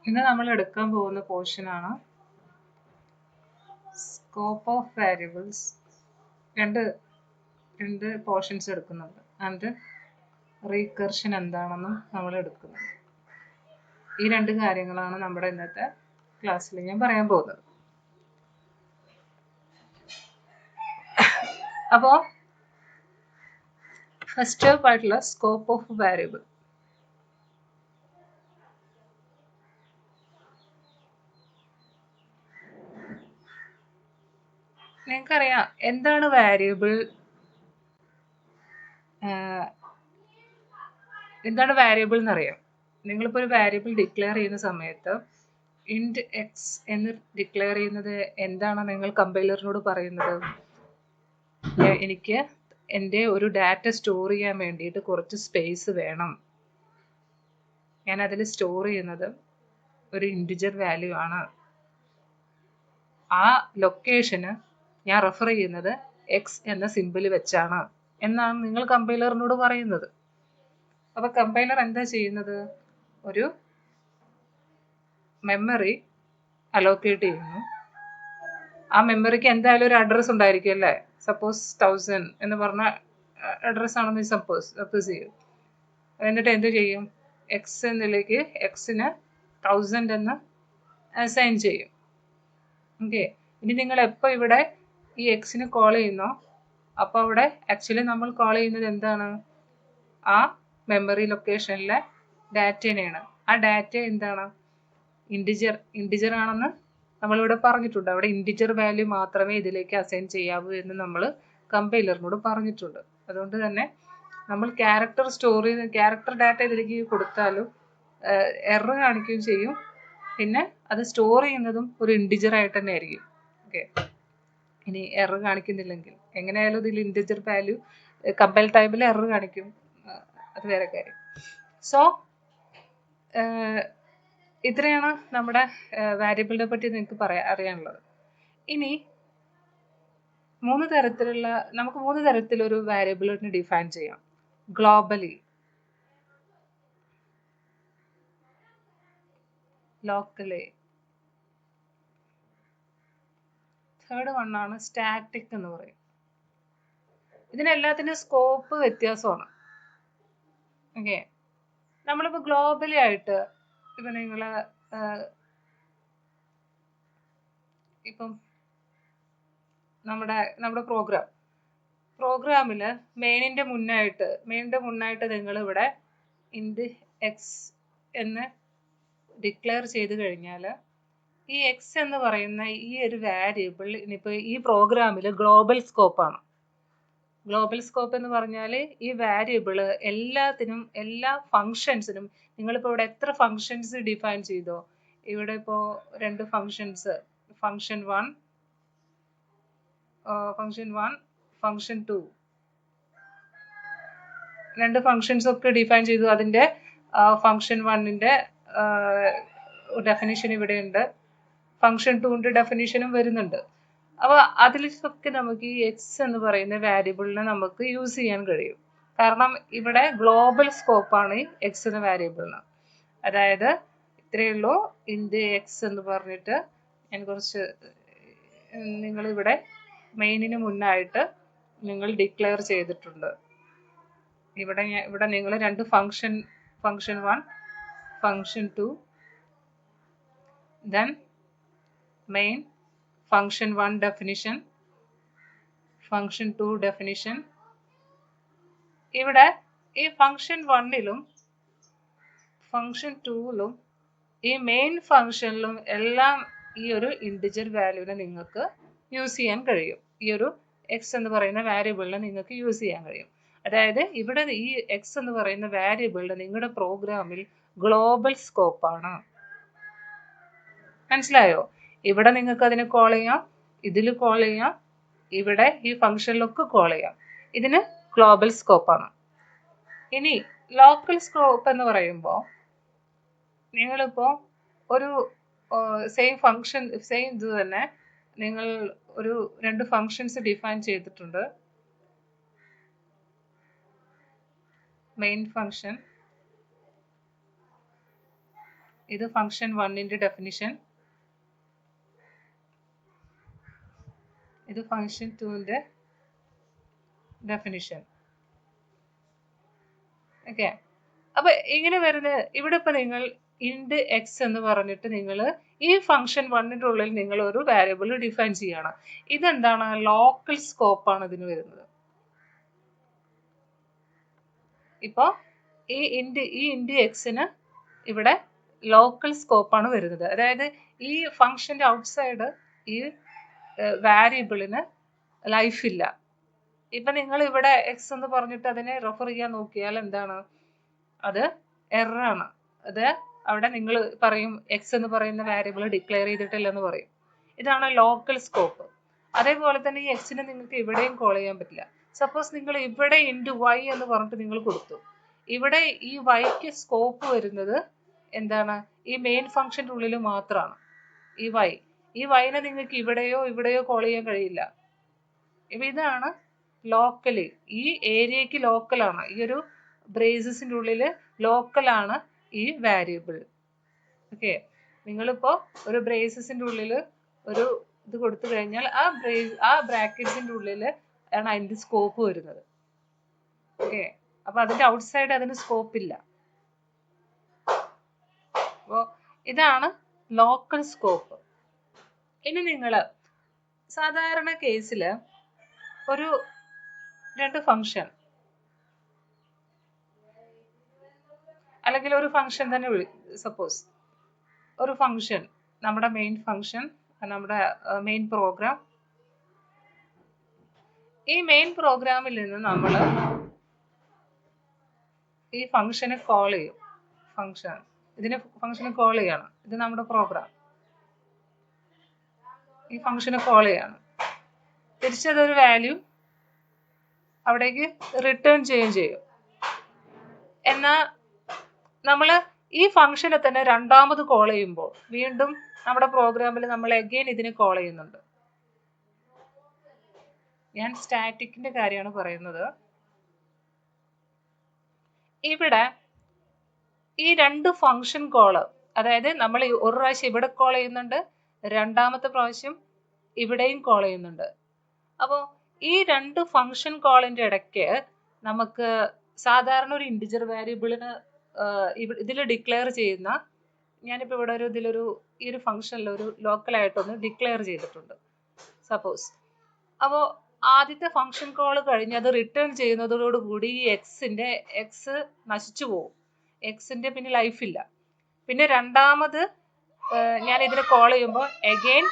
ഇന്ന് നമ്മൾ എടുക്കാൻ പോകുന്ന പോർഷനാണ് സ്കോപ്പ് ഓഫ് വേരിയബിൾസ്. രണ്ട് പോർഷൻസ് എടുക്കുന്നുണ്ട്. ആൻഡ് റീകർഷൻ എന്താണെന്നും നമ്മൾ എടുക്കുന്നുണ്ട്. ഈ രണ്ട് കാര്യങ്ങളാണ് നമ്മുടെ ഇന്നത്തെ ക്ലാസ്സിൽ ഞാൻ പറയാൻ പോകുന്നത്. അപ്പോൾ ഫസ്റ്റ് ആയിട്ടുള്ള സ്കോപ്പ് ഓഫ് വേരിയബിൾ. നിങ്ങൾക്കറിയാം എന്താണ് വേരിയബിൾ, എന്താണ് വേരിയബിൾ എന്നറിയാം. നിങ്ങളിപ്പോൾ ഒരു വേരിയബിൾ ഡിക്ലെയർ ചെയ്യുന്ന സമയത്ത് ഇൻറ്റ് എക്സ് എന്ന് ഡിക്ലെയർ ചെയ്യുന്നത് എന്താണ് നിങ്ങൾ കമ്പൈലറിനോട് പറയുന്നത്? എനിക്ക് എൻ്റെ ഒരു ഡാറ്റ സ്റ്റോർ ചെയ്യാൻ വേണ്ടിയിട്ട് കുറച്ച് സ്പേസ് വേണം. ഞാൻ അതിൽ സ്റ്റോർ ചെയ്യുന്നത് ഒരു ഇൻറ്റിജർ വാല്യൂ ആണ്. ആ ലൊക്കേഷന് ഞാൻ റെഫർ ചെയ്യുന്നത് എക്സ് എന്ന സിമ്പിൾ വെച്ചാണ് എന്നാണ് നിങ്ങൾ കമ്പൈലറിനോട് പറയുന്നത്. അപ്പോൾ കമ്പൈലർ എന്താ ചെയ്യുന്നത്? ഒരു മെമ്മറി അലോക്കേറ്റ് ചെയ്യുന്നു. ആ മെമ്മറിക്ക് എന്തായാലും ഒരു അഡ്രസ്സ് ഉണ്ടായിരിക്കും അല്ലേ? സപ്പോസ് 1000 എന്ന് പറഞ്ഞ അഡ്രസ് ആണെന്ന് സപ്പോസ് ചെയ്യും. എന്നിട്ട് എന്ത് ചെയ്യും? എക്സ് എന്നിലേക്ക് എക്സിന് 1000 എന്ന് അസൈൻ ചെയ്യും. ഓക്കെ. ഇനി നിങ്ങൾ എപ്പോൾ ഇവിടെ ഈ എക്സിന് കോൾ ചെയ്യുന്നോ അപ്പോൾ അവിടെ ആക്ച്വലി നമ്മൾ കോൾ ചെയ്യുന്നത് എന്താണ്? ആ മെമ്മറി ലൊക്കേഷനിലെ ഡാറ്റേനെയാണ്. ആ ഡാറ്റ എന്താണ്? ഇൻറ്റിജർ ആണെന്ന് നമ്മളിവിടെ പറഞ്ഞിട്ടുണ്ട്. അവിടെ ഇൻറ്റിജർ വാല്യൂ മാത്രമേ ഇതിലേക്ക് അസൈൻ ചെയ്യാവൂ എന്ന് നമ്മൾ കമ്പൈലറിനോട് പറഞ്ഞിട്ടുണ്ട്. അതുകൊണ്ട് തന്നെ നമ്മൾ ക്യാരക്ടർ സ്റ്റോർ ചെയ്ത് ക്യാരക്ടർ ഡാറ്റ ഇതിലേക്ക് കൊടുത്താലും എറർ കാണിക്കുകയും ചെയ്യും. പിന്നെ അത് സ്റ്റോർ ചെയ്യുന്നതും ഒരു ഇൻറ്റിജർ ആയിട്ട് തന്നെ ആയിരിക്കും. ഓക്കെ. ഇനി എറർ കാണിക്കുന്നില്ലെങ്കിൽ എങ്ങനെയായാലും ഇതിൽ ഇൻറ്റിജർ വാല്യൂ കമ്പൈൽ ടൈമിൽ എറർ കാണിക്കും. അത് വേറെ കാര്യം. സോ ഇത്രയാണ് നമ്മുടെ വാരിയബിളിനെ പറ്റി നിങ്ങൾക്ക് അറിയാനുള്ളത്. ഇനി നമുക്ക് മൂന്ന് തരത്തിലൊരു വാരിയബിളിനെ ഡിഫൈൻ ചെയ്യാം. ഗ്ലോബലി, ലോക്കലി, തേർഡ് വണ്ണാണ് സ്റ്റാറ്റിക് എന്ന് പറയും. ഇതിനെല്ലാത്തിനും സ്കോപ്പ് വ്യത്യാസമാണ്. ഓക്കെ. നമ്മളിപ്പോൾ ഗ്ലോബലി ആയിട്ട് ഇപ്പം നിങ്ങൾ ഇപ്പം നമ്മുടെ പ്രോഗ്രാമിൽ മെയിനിൻ്റെ മുന്നായിട്ട് നിങ്ങളിവിടെ ഇൻറ്റ് എക്സ് എന്ന് ഡിക്ലെയർ ചെയ്ത് കഴിഞ്ഞാൽ ഈ എക്സ് എന്ന് പറയുന്ന ഈ ഒരു വാരിയബിൾ ഇനിയിപ്പോൾ ഈ പ്രോഗ്രാമിൽ ഗ്ലോബൽ സ്കോപ്പാണ്. ഗ്ലോബൽ സ്കോപ്പ് എന്ന് പറഞ്ഞാൽ ഈ വാരിയബിൾ എല്ലാ ഫങ്ഷൻസിനും നിങ്ങളിപ്പോൾ ഇവിടെ എത്ര ഫങ്ഷൻസ് ഡിഫൈൻ ചെയ്തോ, ഇവിടെ ഇപ്പോൾ രണ്ട് ഫങ്ഷൻസ്, ഫങ്ഷൻ 1, ഫങ്ഷൻ 2, രണ്ട് ഫങ്ഷൻസ് ഒക്കെ ഡിഫൈൻ ചെയ്തു. അതിൻ്റെ ഫങ്ഷൻ 1ൻ്റെ ഡെഫിനിഷൻ ഇവിടെയുണ്ട്, ഫങ്ഷൻ 2ൻ്റെ ഡെഫിനിഷനും വരുന്നുണ്ട്. അപ്പോൾ അതിലൊക്കെ നമുക്ക് ഈ എക്സ് എന്ന് പറയുന്ന വാരിയബിളിനെ നമുക്ക് യൂസ് ചെയ്യാൻ കഴിയും. കാരണം ഇവിടെ ഗ്ലോബൽ സ്കോപ്പാണ് ഈ എക്സ് എന്ന വാരിയബിളിന്. അതായത് ഇത്രയേ ഉള്ളൂ. ഇൻറ്റ് എക്സ് എന്ന് പറഞ്ഞിട്ട് ഞാൻ കുറച്ച് നിങ്ങളിവിടെ മെയിനിന് മുന്നായിട്ട് നിങ്ങൾ ഡിക്ലെയർ ചെയ്തിട്ടുണ്ട്. ഇവിടെ നിങ്ങൾ രണ്ട് function 1, function 2, then main function 1 definition, function 2 definition. ഇവിടെ ഈ ഫങ്ഷൻ 1ലും ഫങ്ഷൻ 2ലും ഈ മെയിൻ ഫങ്ഷനിലും എല്ലാം ഈ ഒരു ഇൻറ്റിജർ വാല്യൂവിനെ നിങ്ങൾക്ക് യൂസ് ചെയ്യാൻ കഴിയും. ഈ ഒരു എക്സ് എന്ന് പറയുന്ന വാരിയബിളിനെ നിങ്ങൾക്ക് യൂസ് ചെയ്യാൻ കഴിയും. അതായത് ഇവിടെ ഈ എക്സ് എന്ന് പറയുന്ന വാരിയബിളിന് നിങ്ങളുടെ പ്രോഗ്രാമിൽ ഗ്ലോബൽ സ്കോപ്പാണ്. മനസ്സിലായോ? ഇവിടെ നിങ്ങൾക്ക് അതിനെ കോൾ ചെയ്യാം, ഇതിൽ കോൾ ചെയ്യാം, ഇവിടെ ഈ ഫങ്ഷനിലൊക്കെ കോൾ ചെയ്യാം. ഇതിന് ഗ്ലോബൽ സ്കോപ്പാണ്. ഇനി ലോക്കൽ സ്കോപ്പ് എന്ന് പറയുമ്പോൾ നിങ്ങളിപ്പോൾ ഒരു സെയിം ഇത് തന്നെ നിങ്ങൾ ഒരു രണ്ട് ഫങ്ഷൻസ് ഡിഫൈൻ ചെയ്തിട്ടുണ്ട്. മെയിൻ ഫങ്ഷൻ, ഇത് ഫംഗ്ഷൻ 1ന്റെ ഡെഫിനിഷൻ, ഇത് ഫംഗ്ഷൻ 2ന്റെ ഡെഫിനിഷൻ. ഓക്കെ, അപ്പൊ ഇങ്ങനെ വരുന്നത് ഇവിടെ ഇപ്പൊ നിങ്ങൾ ഇൻഡ് എക്സ് എന്ന് പറഞ്ഞിട്ട് നിങ്ങൾ ഈ ഫംഗ്ഷൻ 1ന്റെ ഉള്ളിൽ നിങ്ങൾ ഒരു വാരിയബിൾ ഡിഫൈൻ ചെയ്യണം. ഇതെന്താണ്? ലോക്കൽ സ്കോപ്പ് ആണ് ഇതിന് വരുന്നത്. ഇപ്പോ ഈ ഇൻഡ് എക്സിന് ഇവിടെ ലോക്കൽ സ്കോപ്പ് ആണ് വരുന്നത്. അതായത് ഈ ഫംഗ്ഷന്റെ ഔട്ട്സൈഡ് ഈ വാരിയബിളിന് ലൈഫ് ഇല്ല. ഇപ്പൊ നിങ്ങൾ ഇവിടെ എക്സ് എന്ന് പറഞ്ഞിട്ട് അതിനെ റെഫർ ചെയ്യാൻ നോക്കിയാൽ എന്താണ്? അത് എററാണ്. അത് അവിടെ നിങ്ങൾ പറയും എക്സ് എന്ന് പറയുന്ന വാരിയബിൾ ഡിക്ലെയർ ചെയ്തിട്ടില്ലെന്ന് പറയും. ഇതാണ് ലോക്കൽ സ്കോപ്പ്. അതേപോലെ തന്നെ ഈ എക്സിനെ നിങ്ങൾക്ക് ഇവിടെയും കോൾ ചെയ്യാൻ പറ്റില്ല. സപ്പോസ് നിങ്ങൾ ഇവിടെ ഇൻറ്റു വൈ എന്ന് പറഞ്ഞിട്ട് നിങ്ങൾ കൊടുത്തു. ഇവിടെ ഈ വൈക്ക് സ്കോപ്പ് വരുന്നത് എന്താണ്? ഈ മെയിൻ ഫംഗ്ഷൻ്റെ ഉള്ളിൽ മാത്രമാണ് ഈ വൈനെ നിങ്ങൾക്ക് ഇവിടെയോ കോൾ ചെയ്യാൻ കഴിയില്ല. ഇപ്പൊ ഇതാണ് ലോക്കലി, ഈ ഏരിയക്ക് ലോക്കലാണ്, ഈ ഒരു ബ്രേസസിൻ്റെ ഉള്ളിൽ ലോക്കലാണ് ഈ വാരിയബിൾ. ഓക്കെ, നിങ്ങളിപ്പോൾ ഒരു ബ്രേസസിൻ്റെ ഉള്ളിൽ ഒരു ഇത് കൊടുത്തു കഴിഞ്ഞാൽ ആ ബ്രാക്കറ്റ്സിൻ്റെ ഉള്ളിൽ ആണ് അതിൻ്റെ സ്കോപ്പ് വരുന്നത്. ഓക്കെ, അപ്പൊ അതിന്റെ ഔട്ട്സൈഡ് അതിന് സ്കോപ്പ് ഇല്ല. അപ്പോൾ ഇതാണ് ലോക്കൽ സ്കോപ്പ്. ഇനി നിങ്ങൾ സാധാരണ കേസിൽ ഒരു രണ്ട് ഫംഗ്ഷൻ അല്ലെങ്കിൽ ഒരു ഫംഗ്ഷൻ തന്നെ സപ്പോസ് ഒരു ഫംഗ്ഷൻ, നമ്മുടെ മെയിൻ ഫംഗ്ഷൻ, നമ്മുടെ മെയിൻ പ്രോഗ്രാം, ഈ മെയിൻ പ്രോഗ്രാമിൽ നിന്ന് നമ്മൾ ഈ ഫംഗ്ഷനെ കോൾ ചെയ്യും. ഫംഗ്ഷനെ കോൾ ചെയ്യാണ്. ഇത് നമ്മുടെ പ്രോഗ്രാം. ഈ ഫംഗ്ഷനെ കോൾ ചെയ്യാണ്. തിരിച്ചതൊരു വാല്യൂ അവിടേക്ക് റിട്ടേൺ ചെയ്യുകയും ചെയ്യും. എന്നാൽ നമ്മൾ ഈ ഫംഗ്ഷനെ തന്നെ രണ്ടാമത് കോൾ ചെയ്യുമ്പോൾ വീണ്ടും നമ്മുടെ പ്രോഗ്രാമിൽ നമ്മൾ അഗെയിൻ ഇതിനെ കോൾ ചെയ്യുന്നുണ്ട്. ഞാൻ സ്റ്റാറ്റിക്കിന്റെ കാര്യമാണ് പറയുന്നത്. ഇവിടെ ഈ രണ്ട് ഫംഗ്ഷൻ കോള്, അതായത് നമ്മൾ ഒരു പ്രാവശ്യം ഇവിടെ കോൾ ചെയ്യുന്നുണ്ട്, രണ്ടാമത്തെ പ്രാവശ്യം ഇവിടെയും കോൾ ചെയ്യുന്നുണ്ട്. അപ്പോൾ ഈ രണ്ട് ഫംഗ്ഷൻ കോളിന്റെ ഇടയ്ക്ക് നമുക്ക് സാധാരണ ഒരു ഇൻറ്റിജർ വാരിയബിളിന് ഇതിൽ ഡിക്ലെയർ ചെയ്യുന്ന, ഞാനിപ്പോൾ ഇവിടെ ഈ ഒരു ഫംഗ്ഷനിൽ ഒരു ലോക്കലായിട്ടൊന്ന് ഡിക്ലെയർ ചെയ്തിട്ടുണ്ട് സപ്പോസ്. അപ്പോൾ ആദ്യത്തെ ഫംഗ്ഷൻ കോൾ കഴിഞ്ഞ് അത് റിട്ടേൺ ചെയ്യുന്നതോടുകൂടി ഈ എക്സ് നശിച്ചു പോകും. എക്സിന്റെ പിന്നെ ലൈഫില്ല. പിന്നെ രണ്ടാമത് ഞാൻ ഇതിനെ കോൾ ചെയ്യുമ്പോൾ അഗെയിൻ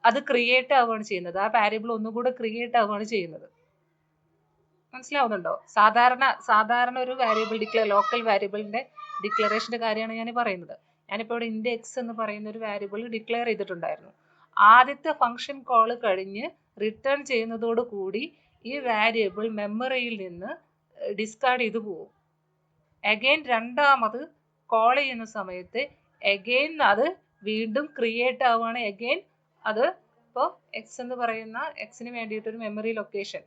അത് ക്രിയേറ്റ് ആവുകയാണ് ചെയ്യുന്നത്. ആ വാരിയബിൾ ഒന്നുകൂടെ ക്രിയേറ്റ് ആവുകയാണ് ചെയ്യുന്നത്. മനസ്സിലാവുന്നുണ്ടോ? സാധാരണ ഒരു വാരിയബിൾ ലോക്കൽ വാരിയബിളിന്റെ ഡിക്ലറേഷന്റെ കാര്യമാണ് ഞാൻ പറയുന്നത്. ഞാനിപ്പോൾ ഇവിടെ ഇൻഡ് എക്സ് എന്ന് പറയുന്ന ഒരു വാരിയബിൾ ഡിക്ലെയർ ചെയ്തിട്ടുണ്ടായിരുന്നു. ആദ്യത്തെ ഫംഗ്ഷൻ കോൾ കഴിഞ്ഞ് റിട്ടേൺ ചെയ്യുന്നതോട് കൂടി ഈ വാരിയബിൾ മെമ്മറിയിൽ നിന്ന് ഡിസ്കാർഡ് ചെയ്തു പോകും. അഗെയിൻ രണ്ടാമത് കോൾ ചെയ്യുന്ന സമയത്ത് അഗെയിൻ അത് വീണ്ടും ക്രിയേറ്റ് ആവുകയാണ്. അഗെയിൻ അത് ഇപ്പോൾ എക്സ് എന്ന് പറയുന്ന എക്സിന് വേണ്ടിയിട്ടൊരു മെമ്മറി ലൊക്കേഷൻ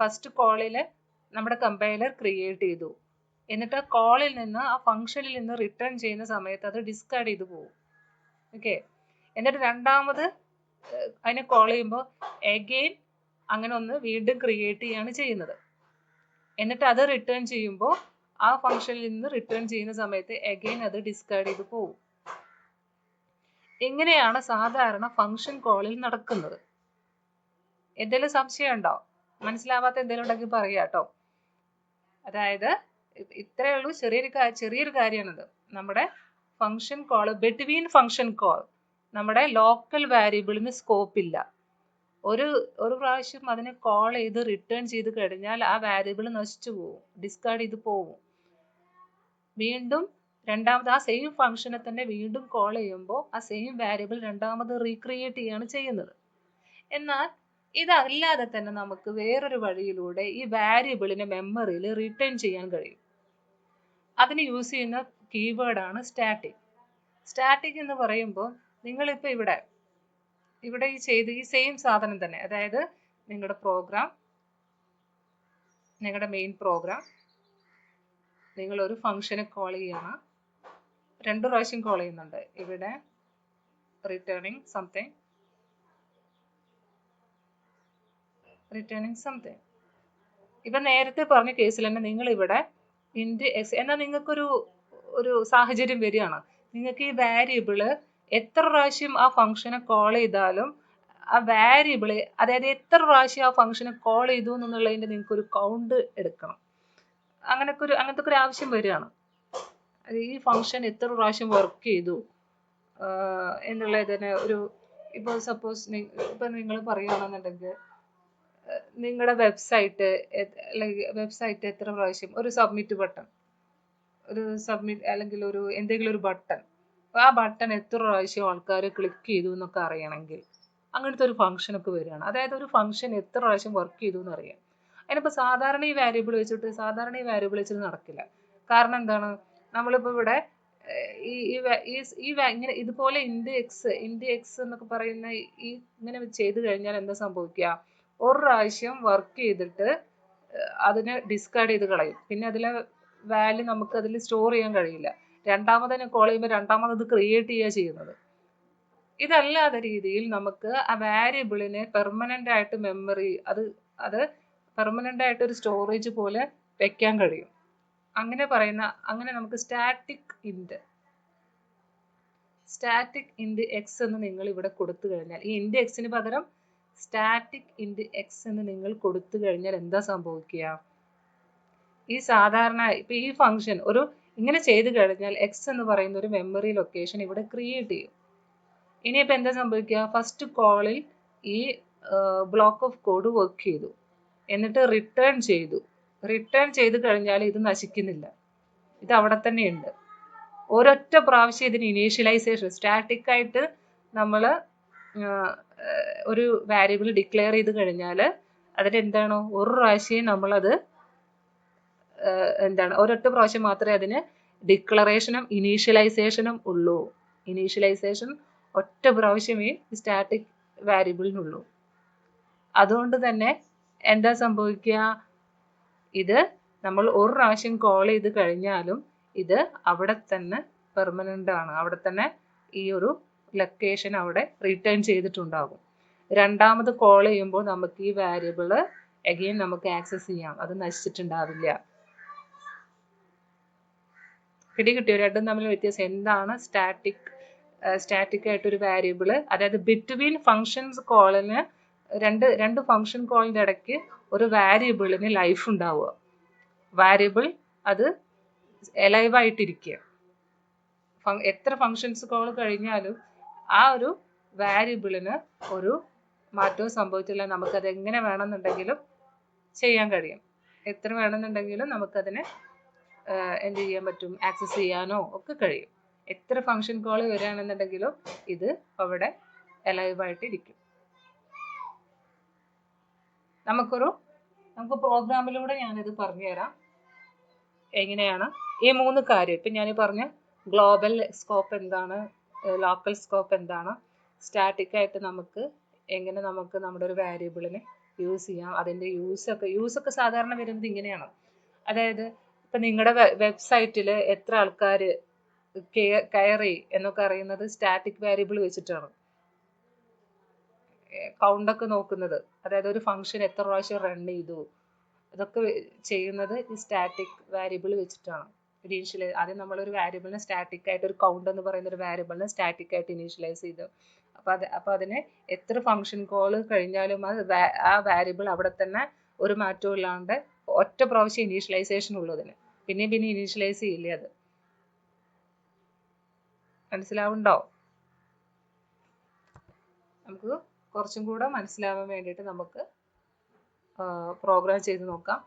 ഫസ്റ്റ് കോളിൽ നമ്മുടെ കമ്പൈലർ ക്രിയേറ്റ് ചെയ്തു. എന്നിട്ട് ആ കോളിൽ നിന്ന്, ആ ഫംഗ്ഷനിൽ നിന്ന് റിട്ടേൺ ചെയ്യുന്ന സമയത്ത് അത് ഡിസ്കാർഡ് ചെയ്തു പോകും. ഓക്കെ, എന്നിട്ട് രണ്ടാമത് അതിനെ കോൾ ചെയ്യുമ്പോൾ അഗെയിൻ അങ്ങനെ ഒന്ന് വീണ്ടും ക്രിയേറ്റ് ചെയ്യാണ് ചെയ്യുന്നത്. എന്നിട്ട് അത് റിട്ടേൺ ചെയ്യുമ്പോൾ ആ ഫംഗ്ഷനിൽ നിന്ന് റിട്ടേൺ ചെയ്യുന്ന സമയത്ത് അഗെയിൻ അത് ഡിസ്കാർഡ് ചെയ്ത് പോകും. ഇങ്ങനെയാണ് സാധാരണ ഫംഗ്ഷൻ കോളിൽ നടക്കുന്നത്. എന്തെങ്കിലും സംശയം ഉണ്ടോ? മനസ്സിലാവാത്ത എന്തെങ്കിലും ഉണ്ടെങ്കിൽ പറയാം കേട്ടോ. അതായത് ഇത്രയേ ഉള്ളൂ, ചെറിയൊരു കാര്യമാണിത്. നമ്മുടെ function call, between function call നമ്മുടെ ലോക്കൽ വാരിയബിളിന് സ്കോപ്പ് ഇല്ല. ഒരു പ്രാവശ്യം അതിനെ കോൾ ചെയ്ത് റിട്ടേൺ ചെയ്ത് കഴിഞ്ഞാൽ ആ വാരിയബിൾ നശിച്ചു പോകും, ഡിസ്കാർഡ് ചെയ്ത് പോകും. വീണ്ടും രണ്ടാമത് ആ സെയിം ഫംഗ്ഷനെ തന്നെ വീണ്ടും കോൾ ചെയ്യുമ്പോൾ ആ സെയിം വാരിയബിൾ രണ്ടാമത് റീക്രിയേറ്റ് ചെയ്യാണ് ചെയ്യുന്നത്. എന്നാൽ ഇതല്ലാതെ തന്നെ നമുക്ക് വേറൊരു വഴിയിലൂടെ ഈ വാരിയബിളിനെ മെമ്മറിയിൽ റിട്ടേൺ ചെയ്യാൻ കഴിയും. അതിന് യൂസ് ചെയ്യുന്ന കീവേഡാണ് സ്റ്റാറ്റിക്. സ്റ്റാറ്റിക് എന്ന് പറയുമ്പോൾ നിങ്ങളിപ്പോൾ ഇവിടെ ഈ സെയിം സാധനം തന്നെ, അതായത് നിങ്ങളുടെ പ്രോഗ്രാം, നിങ്ങളുടെ മെയിൻ പ്രോഗ്രാം, നിങ്ങളൊരു ഫംഗ്ഷനെ കോൾ ചെയ്യണം. രണ്ട് പ്രാവശ്യം കോൾ ചെയ്യുന്നുണ്ട്. ഇവിടെ റിട്ടേണിങ് സംതിങ്, റിട്ടേണിങ് സംതിങ്. ഇപ്പം നേരത്തെ പറഞ്ഞ കേസിൽ തന്നെ നിങ്ങൾ ഇവിടെ ഇൻറ്റ് എക്സ് എന്നാൽ നിങ്ങൾക്കൊരു ഒരു സാഹചര്യം വരികയാണ്. നിങ്ങൾക്ക് ഈ വാരിയബിള് എത്ര പ്രാവശ്യം ആ ഫംഗ്ഷനെ കോൾ ചെയ്താലും ആ വാരിയബിള്, അതായത് എത്ര പ്രാവശ്യം ആ ഫംഗ്ഷനെ കോൾ ചെയ്തു എന്നുള്ളതിൻ്റെ നിങ്ങൾക്കൊരു കൗണ്ട് എടുക്കണം. അങ്ങനത്തെ ഒരു ആവശ്യം വരികയാണ്. ഈ ഫംഗ്ഷൻ എത്ര പ്രാവശ്യം വർക്ക് ചെയ്തു എന്നുള്ളതിന് ഒരു, ഇപ്പോൾ സപ്പോസ് ഇപ്പം നിങ്ങൾ പറയുകയാണെന്നുണ്ടെങ്കിൽ നിങ്ങളുടെ വെബ്സൈറ്റ് എത്ര പ്രാവശ്യം ഒരു സബ്മിറ്റ് ബട്ടൺ, അല്ലെങ്കിൽ ഒരു എന്തെങ്കിലും ഒരു ബട്ടൺ, ആ ബട്ടൺ എത്ര പ്രാവശ്യം ആൾക്കാർ ക്ലിക്ക് ചെയ്തു എന്നൊക്കെ അറിയണമെങ്കിൽ അങ്ങനത്തെ ഒരു ഫംഗ്ഷനൊക്കെ വരികയാണ്. അതായത് ഒരു ഫംഗ്ഷൻ എത്ര പ്രാവശ്യം വർക്ക് ചെയ്തു എന്ന് അറിയാം. അതിനിപ്പോൾ സാധാരണ ഈ വാരിയബിൾ വെച്ചിട്ട് നടക്കില്ല. കാരണം എന്താണ്, നമ്മളിപ്പോൾ ഇവിടെ ഇങ്ങനെ ഇതുപോലെ ഇൻഡ് എക്സ് എന്നൊക്കെ പറയുന്ന ഈ ഇങ്ങനെ ചെയ്ത് കഴിഞ്ഞാൽ എന്താ സംഭവിക്കുക, ഒരു പ്രാവശ്യം വർക്ക് ചെയ്തിട്ട് അതിനെ ഡിസ്കാർഡ് ചെയ്ത് കളയും. പിന്നെ അതിലെ വാല്യൂ നമുക്ക് അതിൽ സ്റ്റോർ ചെയ്യാൻ കഴിയില്ല. രണ്ടാമതിനെ കോൾ ചെയ്യുമ്പോൾ രണ്ടാമത് ക്രിയേറ്റ് ചെയ്യുക ചെയ്യുന്നത്. ഇതല്ലാത്ത രീതിയിൽ നമുക്ക് ആ വാരിയബിളിനെ പെർമനന്റ് ആയിട്ട് മെമ്മറി, അത് പെർമനന്റ് ആയിട്ട് ഒരു സ്റ്റോറേജ് പോലെ വെക്കാൻ കഴിയും. അങ്ങനെ നമുക്ക് സ്റ്റാറ്റിക് ഇൻഡ് എക്സ് എന്ന് നിങ്ങൾ ഇവിടെ കൊടുത്തു കഴിഞ്ഞാൽ, ഈ ഇൻഡ് എക്സിന് പകരം സ്റ്റാറ്റിക് ഇൻഡ് എക്സ് എന്ന് നിങ്ങൾ കൊടുത്തു കഴിഞ്ഞാൽ എന്താ സംഭവിക്കുക, ഈ സാധാരണ ഇപ്പൊ ഈ ഫംഗ്ഷൻ ഇങ്ങനെ ചെയ്തു കഴിഞ്ഞാൽ എക്സ് എന്ന് പറയുന്ന ഒരു മെമ്മറി ലൊക്കേഷൻ ഇവിടെ ക്രിയേറ്റ് ചെയ്യും. ഇനിയിപ്പോൾ എന്താ സംഭവിക്കുക, ഫസ്റ്റ് കോളിൽ ഈ ബ്ലോക്ക് ഓഫ് കോഡ് വർക്ക് ചെയ്തു, എന്നിട്ട് റിട്ടേൺ ചെയ്തു കഴിഞ്ഞാൽ ഇത് നശിക്കുന്നില്ല, ഇത് അവിടെ തന്നെ ഉണ്ട്. ഒരൊറ്റ പ്രാവശ്യം ഇതിന് ഇനീഷ്യലൈസേഷൻ, സ്റ്റാറ്റിക് ആയിട്ട് നമ്മൾ ഒരു വാരിയബിൾ ഡിക്ലെയർ ചെയ്ത് കഴിഞ്ഞാൽ അതിനെന്താണോ ഒരു പ്രാവശ്യം നമ്മളത് ഒരൊറ്റ പ്രാവശ്യം മാത്രമേ അതിന് ഡിക്ലറേഷനും ഇനീഷ്യലൈസേഷനും ഉള്ളൂ. ഇനീഷ്യലൈസേഷൻ ഒറ്റ പ്രാവശ്യമേ സ്റ്റാറ്റിക് വാരിയബിളിനുള്ളൂ. അതുകൊണ്ട് തന്നെ എന്താ സംഭവിക്കുക, ഇത് നമ്മൾ ഒരു പ്രാവശ്യം കോൾ ചെയ്ത് കഴിഞ്ഞാലും ഇത് അവിടെ തന്നെ പെർമനന്റ് ആണ്, അവിടെ തന്നെ ഈ ഒരു ലൊക്കേഷൻ അവിടെ റിട്ടേൺ ചെയ്തിട്ടുണ്ടാകും. രണ്ടാമത് കോൾ ചെയ്യുമ്പോൾ നമുക്ക് ഈ വാരിയബിള് അഗെയിൻ നമുക്ക് ആക്സസ് ചെയ്യാം, അത് നശിച്ചിട്ടുണ്ടാവില്ല. കിട്ടിയോ രണ്ടും തമ്മിൽ വ്യത്യാസം എന്താണ്? സ്റ്റാറ്റിക് ആയിട്ടൊരു വാരിയബിള്, അതായത് ബിറ്റ്വീൻ ഫങ്ഷൻസ് കോളിന് രണ്ട് ഫങ്ഷൻ കോളിൻ്റെ ഇടയ്ക്ക് ഒരു വാരിയബിളിന് ലൈഫ് ഉണ്ടാവുക. വാരിയബിൾ അത് എലൈവ് ആയിട്ടിരിക്കുക. എത്ര ഫങ്ഷൻസ് കോൾ കഴിഞ്ഞാലും ആ ഒരു വാരിയബിളിന് ഒരു മാറ്റവും സംഭവിച്ചില്ല. നമുക്കത് എങ്ങനെ വേണമെന്നുണ്ടെങ്കിലും ചെയ്യാൻ കഴിയും. എത്ര വേണമെന്നുണ്ടെങ്കിലും നമുക്കതിനെ എന്ത് ചെയ്യാൻ പറ്റും, ആക്സസ് ചെയ്യാനോ ഒക്കെ കഴിയും. എത്ര ഫങ്ഷൻ കോൾ വരികയാണെന്നുണ്ടെങ്കിലും ഇത് അവിടെ എലൈവ് ആയിട്ടിരിക്കും. നമുക്ക് പ്രോഗ്രാമിലൂടെ ഞാനിത് പറഞ്ഞുതരാം എങ്ങനെയാണ് ഈ മൂന്ന് കാര്യം. ഇപ്പം ഞാൻ പറഞ്ഞ ഗ്ലോബൽ സ്കോപ്പ് എന്താണ്, ലോക്കൽ സ്കോപ്പ് എന്താണ്, സ്റ്റാറ്റിക് ആയിട്ട് എങ്ങനെ നമുക്ക് നമ്മുടെ ഒരു വാരിയബിളിനെ യൂസ് ചെയ്യാം, അതിൻ്റെ യൂസൊക്കെ സാധാരണ വരുന്നത് ഇങ്ങനെയാണ്. അതായത് ഇപ്പം നിങ്ങളുടെ വെബ്സൈറ്റിൽ എത്ര ആൾക്കാർ കയറി എന്നൊക്കെ അറിയുന്നത് സ്റ്റാറ്റിക് വാരിയബിൾ വെച്ചിട്ടാണ്. കൗണ്ടൊക്കെ നോക്കുന്നത്, അതായത് ഒരു ഫംഗ്ഷൻ എത്ര പ്രാവശ്യം റൺ ചെയ്തു, ഇതൊക്കെ ചെയ്യുന്നത് ഈ സ്റ്റാറ്റിക് വാരിയബിൾ വെച്ചിട്ടാണ്. ആദ്യം നമ്മളൊരു വാരിയബിളിനെ സ്റ്റാറ്റിക് ആയിട്ട്, ഒരു കൗണ്ട് എന്ന് പറയുന്ന ഒരു വാരിയബിളിനെ സ്റ്റാറ്റിക് ആയിട്ട് ഇനീഷ്യലൈസ് ചെയ്തു. അപ്പോൾ അതിന് എത്ര ഫംഗ്ഷൻ കോൾ കഴിഞ്ഞാലും ആ വാരിയബിൾ അവിടെ തന്നെ ഒരു മാറ്റവും ഇല്ലാണ്ട് ഒറ്റ പ്രാവശ്യം ഇനീഷ്യലൈസേഷൻ ഉള്ളതിന് പിന്നെ ഇനീഷ്യലൈസ് ചെയ്യില്ലേ. അത് മനസ്സിലാവുണ്ടോ? നമുക്ക് കുറച്ചും കൂടെ മനസ്സിലാവാൻ വേണ്ടിയിട്ട് നമുക്ക് പ്രോഗ്രാം ചെയ്ത് നോക്കാം.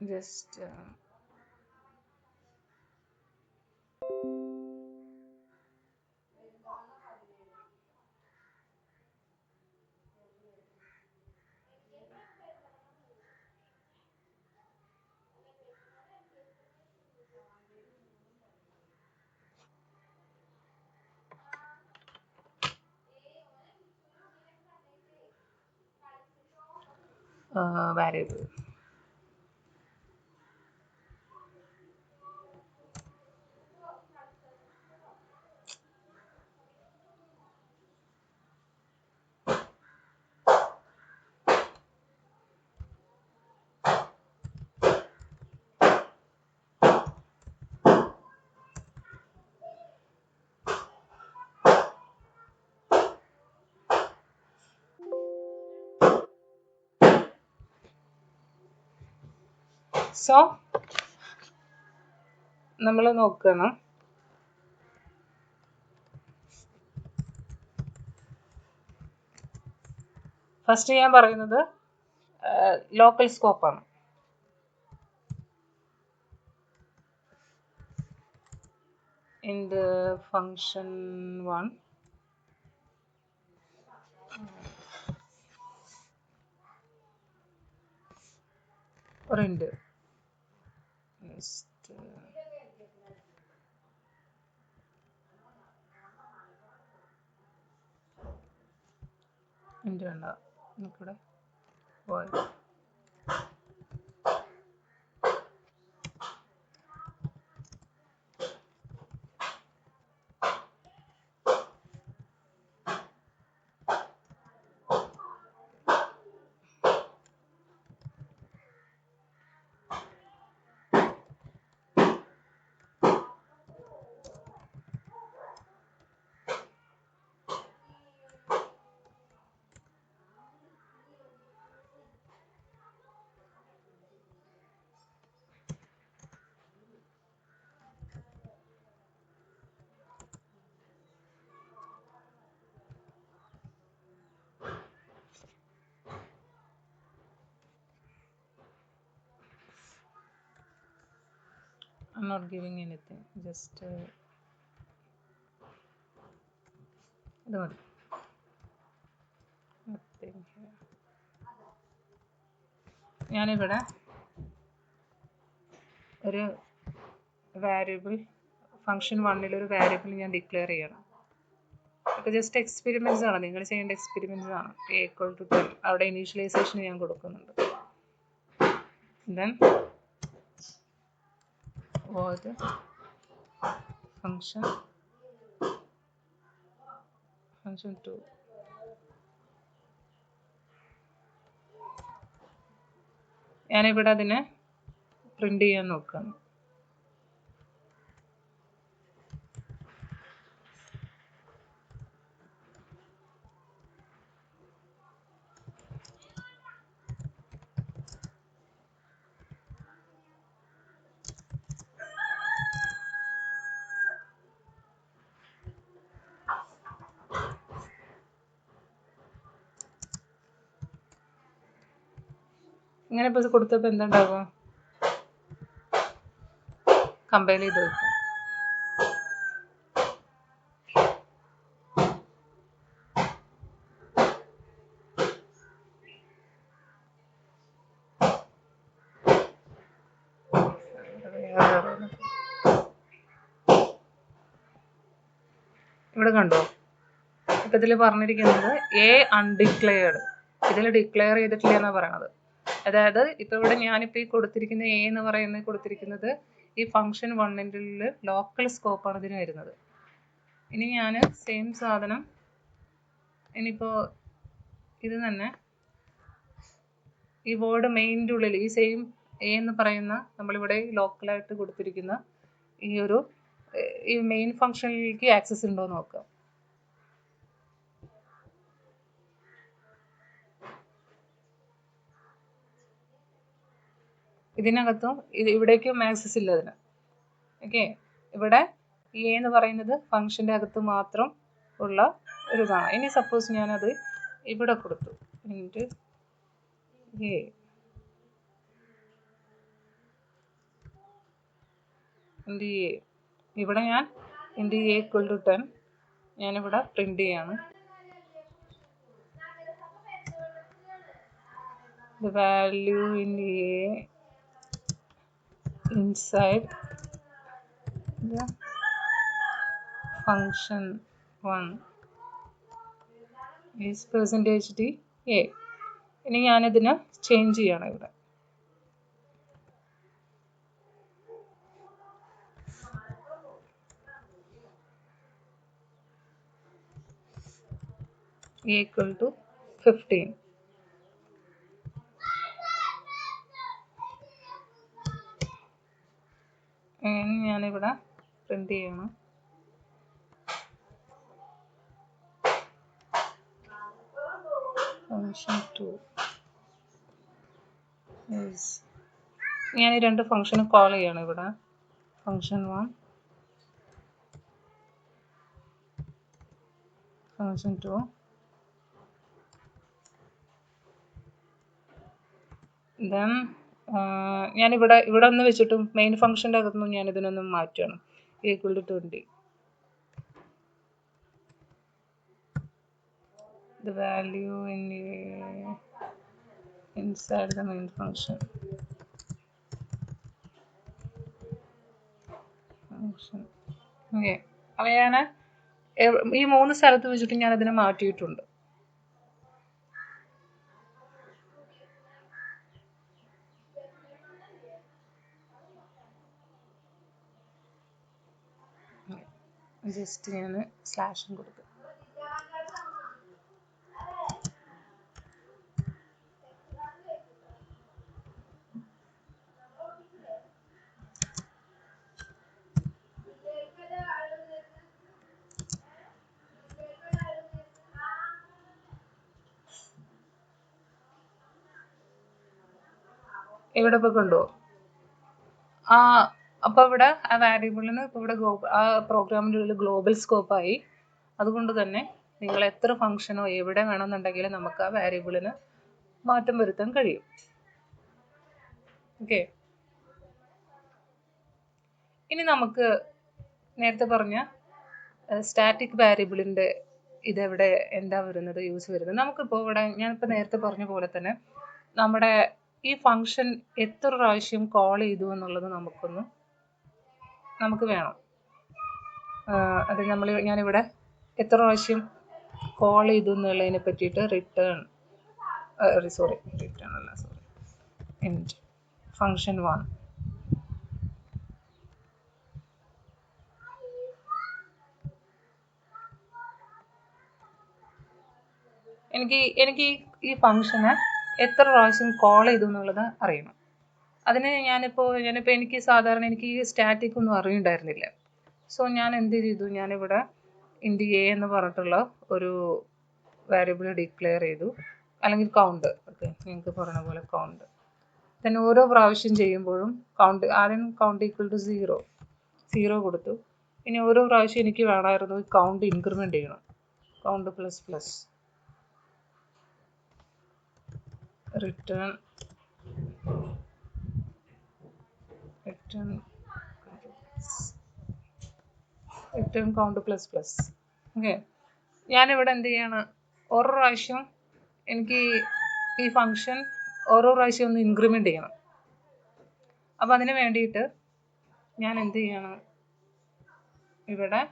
Just variable. സോ നമ്മൾ നോക്കണം, ഫസ്റ്റ് ഞാൻ പറയുന്നത് local സ്കോപ്പാണ്. In the function 1, print next into വേണ്ട നമുക്കിവിടെ void. I'm not giving anything, just ഇത് മതി. Nothing here. ഞാനിവിടെ ഒരു വാരിയബിൾ ഫംഗ്ഷൻ 1 ഒരു വാരിയബിൾ ഞാൻ ഡിക്ലെയർ ചെയ്യണം. ഒക്കെ ജസ്റ്റ് എക്സ്പെരിമെൻറ്റ്സ് ആണ്, നിങ്ങൾ ചെയ്യേണ്ട എക്സ്പെരിമെൻറ്റ്സ് ആണ്. A=10 അവിടെ ഇനീഷ്യലൈസേഷൻ ഞാൻ കൊടുക്കുന്നുണ്ട്. Then void function 2. ഞാനിവിടെ അതിനെ പ്രിന്റ് ചെയ്യാൻ നോക്കുകയാണ്. ഇങ്ങനെ ഇപ്പോൾ കൊടുത്തപ്പോൾ എന്തുണ്ടാവുക, കമ്പൈൽ ചെയ്ത് വെക്കാം. ഇവിടെ കണ്ടോ, ഇപ്പം ഇതിൽ പറഞ്ഞിരിക്കുന്നത് A അൺഡിക്ലെയർഡ്, ഇതിൽ ഡിക്ലെയർ ചെയ്തിട്ടില്ല എന്നാണ് പറയണത്. അതായത് ഇപ്പോൾ ഇവിടെ ഞാനിപ്പോൾ ഈ കൊടുത്തിരിക്കുന്ന A എന്ന് പറയുന്നത് കൊടുത്തിരിക്കുന്നത് ഈ ഫംഗ്ഷൻ 1ൻ്റെ ലോക്കൽ സ്കോപ്പാണ് ഇതിന് വരുന്നത്. ഇനി ഞാൻ സെയിം സാധനം ഇനിയിപ്പോൾ ഇത് തന്നെ ഈ വേർഡ് മെയിൻ്റെ ഉള്ളിൽ ഈ സെയിം A എന്ന് പറയുന്ന നമ്മളിവിടെ ലോക്കലായിട്ട് കൊടുത്തിരിക്കുന്ന ഈ മെയിൻ ഫംഗ്ഷനിലേക്ക് ആക്സസ് ഉണ്ടോ എന്ന് നോക്കാം. ഇതിനകത്തും ഇവിടേക്കും ആക്സസ് ഇല്ല അതിന്. ഓക്കെ, ഇവിടെ ഈ A എന്ന് പറയുന്നത് ഫംഗ്ഷൻ്റെ അകത്ത് മാത്രം ഉള്ള ഒരു ഇതാണ്. ഇനി സപ്പോസ് ഞാനത് ഇവിടെ കൊടുത്തു ഇൻറ്റ് A, ഇൻറ്റ് A, ഇവിടെ ഞാൻ ഇൻറ്റ് A=10 ഞാനിവിടെ പ്രിന്റ് ചെയ്യാണ്. The value in A inside the function 1 is %d A. ഇനി ഞാനിതിനെ ചേഞ്ച് ചെയ്യണം. ഇവിടെ A=15. ഞാനിവിടെ പ്രിന്റ് ചെയ്യണം. ഫംഗ്ഷൻ 2 is ഞാൻ ഈ രണ്ട് ഫംഗ്ഷനും കോൾ ചെയ്യാണ് ഇവിടെ. Function 1, function 2. ദെൻ ഞാനിവിടെ ഒന്ന് വെച്ചിട്ടും മെയിൻ ഫംഗ്ഷൻ്റെ അകത്തുനിന്നും ഞാൻ ഇതിനൊന്നും മാറ്റുകയാണ്. Equal to 20. The value inside the main function. Okay, അപ്പോൾ ഞാൻ ഈ 3 സ്ഥലത്ത് വെച്ചിട്ട് ഞാൻ അതിനെ മാറ്റിയിട്ടുണ്ട്. ജസ്റ്റ് ഞാൻ സ്ലാഷും കൊടുക്കും. ഇവിടെ ഇപ്പോൾ കണ്ടോ, അപ്പോൾ ഇവിടെ ആ വാരിയബിളിന് ഇപ്പോൾ ഇവിടെ ആ പ്രോഗ്രാമിൻ്റെ ഉള്ളിൽ ഗ്ലോബൽ സ്കോപ്പായി. അതുകൊണ്ട് തന്നെ നിങ്ങൾ എത്ര ഫംഗ്ഷനോ എവിടെ വേണമെന്നുണ്ടെങ്കിലും നമുക്ക് ആ വാരിയബിളിന് മാറ്റം വരുത്താൻ കഴിയും. ഓക്കെ, ഇനി നമുക്ക് നേരത്തെ പറഞ്ഞ സ്റ്റാറ്റിക് വാരിയബിളിൻ്റെ ഇതെവിടെ എന്താ വരുന്നത്, യൂസ് വരുന്നത്. നമുക്കിപ്പോൾ ഇവിടെ ഞാനിപ്പോൾ നേരത്തെ പറഞ്ഞ പോലെ തന്നെ നമ്മുടെ ഈ ഫംഗ്ഷൻ എത്ര പ്രാവശ്യം കോൾ ചെയ്തു എന്നുള്ളത് നമുക്ക് വേണം. അത് ഞാനിവിടെ എത്ര പ്രാവശ്യം കോൾ ചെയ്തു എന്നുള്ളതിനെ പറ്റിയിട്ട് റിട്ടേൺ ഇൻറ്റ് ഫംഗ്ഷൻ 1. എനിക്ക് ഈ ഫംഗ്ഷന് എത്ര പ്രാവശ്യം കോൾ ചെയ്തു എന്നുള്ളത് അറിയണം. അതിന് ഞാനിപ്പോൾ എനിക്ക് സാധാരണ എനിക്ക് ഈ സ്റ്റാറ്റിക് ഒന്നും അറിയുണ്ടായിരുന്നില്ല. സോ ഞാൻ എന്ത് ചെയ്തു, ഞാനിവിടെ ഇൻറ്റ് എ എന്ന് പറഞ്ഞിട്ടുള്ള ഒരു വാരിയബിൾ ഡിക്ലെയർ ചെയ്തു, അല്ലെങ്കിൽ കൗണ്ട്. ഓക്കെ, നിങ്ങൾക്ക് പറഞ്ഞ പോലെ കൗണ്ട്. then ഓരോ പ്രാവശ്യം ചെയ്യുമ്പോഴും ആദ്യം കൗണ്ട് ഈക്വൽ ടു 0 കൊടുത്തു. ഇനി ഓരോ പ്രാവശ്യം എനിക്ക് വേണമായിരുന്നു കൗണ്ട് ഇൻക്രിമെൻ്റ് ചെയ്യണം. Count plus plus return count plus plus. Okay, ഞാനിവിടെ എന്ത് ചെയ്യാണ്, ഓരോ പ്രാവശ്യം എനിക്ക് ഈ ഫംഗ്ഷൻ ഓരോ പ്രാവശ്യം ഒന്ന് ഇൻക്രിമെൻ്റ് ചെയ്യണം. അപ്പോൾ അതിന് വേണ്ടിയിട്ട് ഞാൻ എന്ത് ചെയ്യണം, ഇവിടെ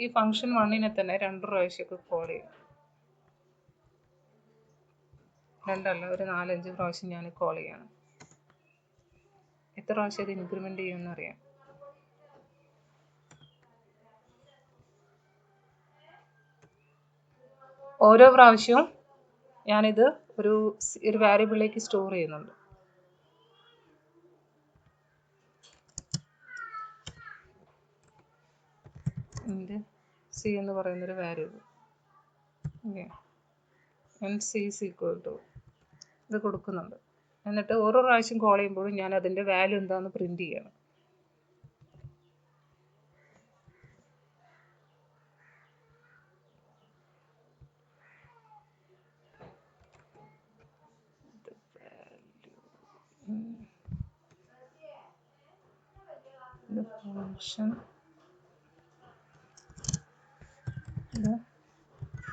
ഈ ഫംഗ്ഷൻ 1നെ തന്നെ 2 പ്രാവശ്യമൊക്കെ കോൾ ചെയ്യും. 2 അല്ല, ഒരു 4-5 പ്രാവശ്യം ഞാൻ കോൾ ചെയ്യണം. എത്ര പ്രാവശ്യം ഇത് ഇൻക്രിമെൻ്റ് ചെയ്യുമെന്ന് അറിയാം. ഓരോ പ്രാവശ്യവും ഞാനിത് ഒരു വാരിയബിളിലേക്ക് സ്റ്റോർ ചെയ്യുന്നുണ്ട്. സി എന്ന് പറയുന്നൊരു വാരിയബിൾ. ഓക്കെ, c = ഇത് കൊടുക്കുന്നുണ്ട്. എന്നിട്ട് ഓരോ പ്രാവശ്യം കോൾ ചെയ്യുമ്പോഴും ഞാൻ അതിൻ്റെ വാല്യൂ എന്താണെന്ന് പ്രിൻറ്റ് ചെയ്യണം.